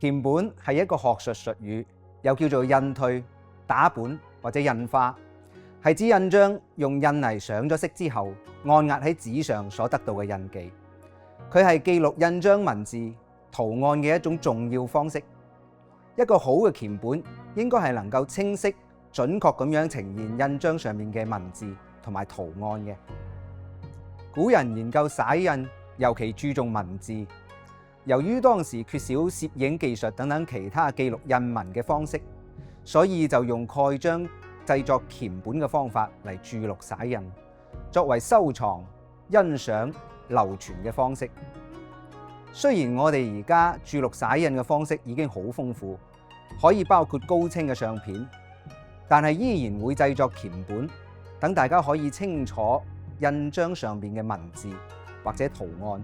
鉗本係一個學術術語，又叫做印退、打本或者印花，係指印章用印泥上咗色之後，按壓喺紙上所得到嘅印記。佢係記錄印章文字、圖案嘅一種重要方式。一個好嘅鉗本應該係能夠清晰、準確咁樣呈現印章上面嘅文字同埋圖案嘅。古人研究灑印，尤其注重文字。由於當時缺少攝影技術等等其他記錄印文嘅方式，所以就用蓋章製作鉗本嘅方法嚟注錄灑印，作為收藏、欣賞、流傳嘅方式。雖然我哋而家注錄灑印嘅方式已經好豐富，可以包括高清嘅相片，但係依然會製作鉗本，等大家可以清楚印章上邊嘅文字或者圖案。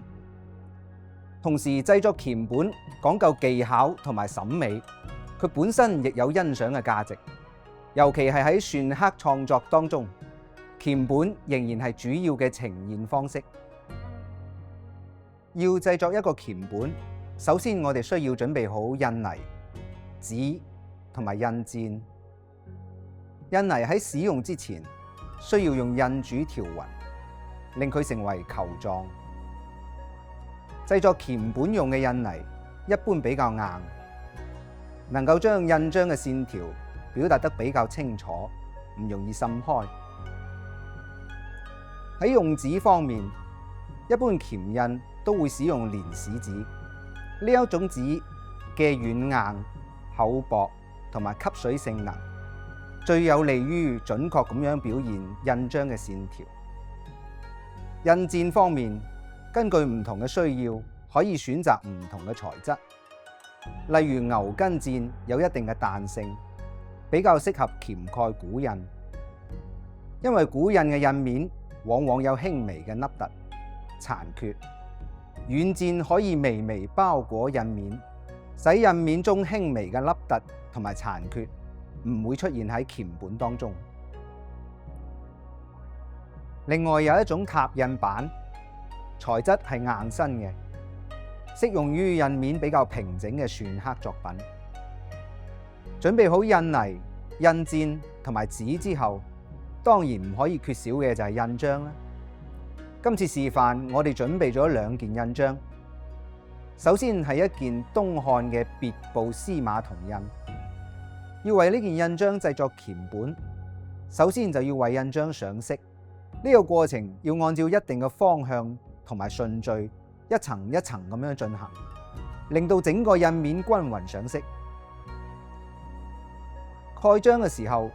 同時製作鉗本講究技巧同埋審美，佢本身亦有欣賞嘅價值。尤其係喺篆刻創作當中，鉗本仍然係主要嘅呈現方式。要製作一個鉗本，首先我哋需要準備好印泥、紙同埋印墊。印泥喺使用之前，需要用印煮調勻，令佢成為球狀。製作鉗本用嘅印泥一般比較硬，能夠將印章嘅線條表達得比較清楚，唔容易滲開。喺用紙方面，一般鉗印都會使用蓮豉紙，呢一種紙嘅軟硬、厚薄同埋吸水性能，最有利於準確咁樣表現印章嘅線條。印墊方面，根據唔同嘅需要，可以選擇唔同嘅材質，例如牛筋墊有一定嘅彈性，比較適合鉗蓋古印，因為古印嘅印面往往有輕微嘅凹凸、殘缺。軟墊可以微微包裹印面，使印面中輕微嘅凹凸同埋殘缺唔會出現喺鉗本當中。另外有一種拓印板，材質係硬身嘅，適用於印面比較平整嘅篆刻作品。準備好印泥、印墊同埋紙之後，當然唔可以缺少嘅就係印章啦。今次示範，我哋準備咗2件印章。首先係一件東漢嘅別部司馬銅印。要為呢件印章製作鉗本，首先就要為印章上色。呢個過程要按照一定嘅方向同埋順序，一層一層咁樣進行，令到整個印面均勻上色。蓋章嘅時候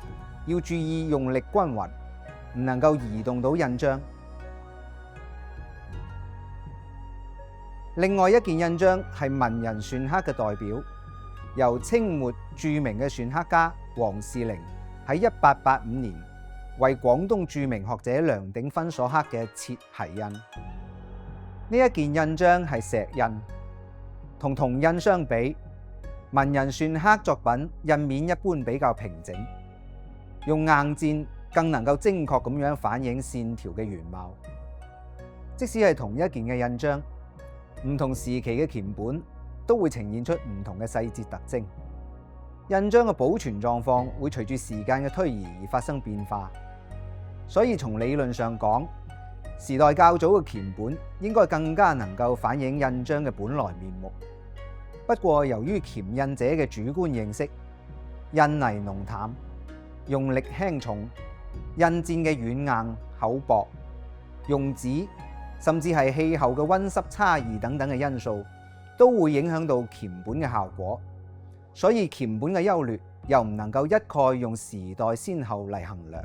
要注意用力均勻，唔能夠移動到印章。另外一件印章係文人篆刻嘅代表，由清末著名嘅篆刻家黃士陵喺1885年為廣東著名學者梁鼎芬所刻嘅切題印。呢一件印章係石印，同銅印相比，文人篆刻作品印面一般比較平整，用硬墊更能夠精確咁樣反映線條嘅原貌。即使係同一件嘅印章，唔同時期嘅鉗本都會呈現出唔同嘅細節特徵。印章嘅保存狀況會隨住時間嘅推移而發生變化，所以從理論上講，時代較早嘅鉗本應該更加能夠反映印章嘅本來面目。不過由於鉗印者嘅主觀認識，印泥濃淡、用力輕重、印墊嘅軟硬厚薄、用紙甚至係氣候嘅溫濕差異等等嘅因素，都會影響到鉗本嘅效果。所以鉗本嘅優劣又唔能夠一概用時代先後嚟衡量。